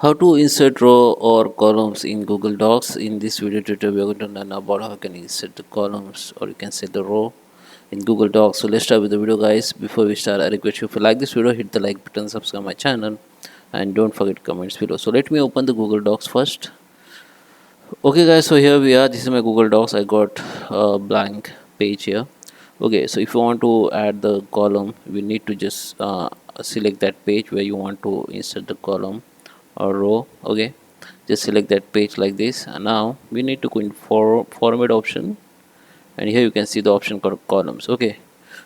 How to insert row or columns in Google Docs. In this video tutorial, we are going to learn about how you can insert the columns or you can set the row in Google Docs. So let's start with the video, guys. Before we start, I request you, if you like this video, hit the like button, subscribe my channel, and don't forget comments below. So let me open the Google Docs first. Okay, guys, so here we are. This is my Google Docs. I got a blank page here. Okay, so if you want to add the column, we need to just select that page where you want to insert the column or row. Okay, just select that page like this, and now we need to go in format option, and here you can see the option called columns. Okay,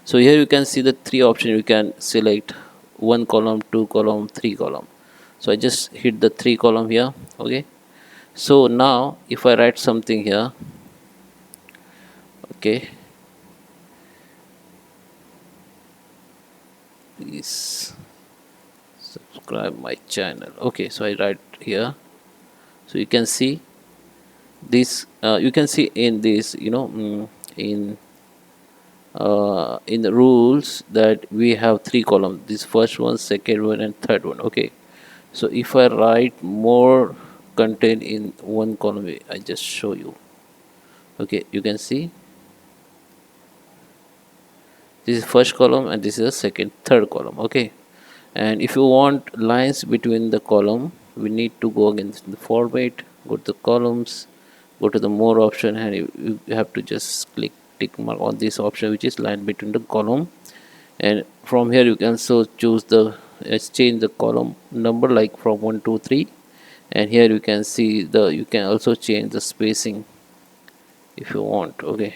so here you can see the three options. You can select one column, two column, three column. So I just hit the three column here. Okay, so now if I write something here, okay, please subscribe my channel. Okay, so I write here, so you can see this, you can see in this, in the rules that we have three columns, this first one, second one, and third one. Okay, so if I write more content in one column, I just show you. Okay, you can see this is first column and this is the second, third column. Okay, and if you want lines between the column, we need to go against the format, go to the columns, go to the more option, and you have to just click tick mark on this option which is line between the column. And from here you can also choose the change the column number, like from 1 to 3, and here you can see you can also change the spacing if you want. Okay,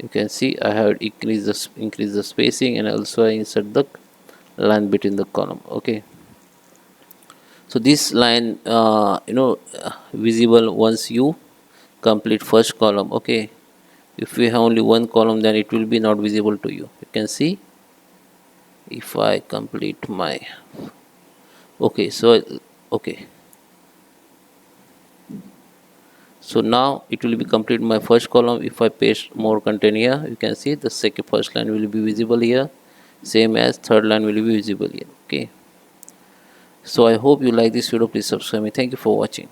you can see I have increased the spacing, and also I insert the line between the column. Okay, so this line visible once you complete first column. Okay, if we have only one column, then it will be not visible to you. You can see if I complete my, okay, so okay, so now it will be complete my first column. If I paste more content here, you can see the first line will be visible here, same as third line will be visible here. Okay, so I hope you like this video. Please subscribe me. Thank you for watching.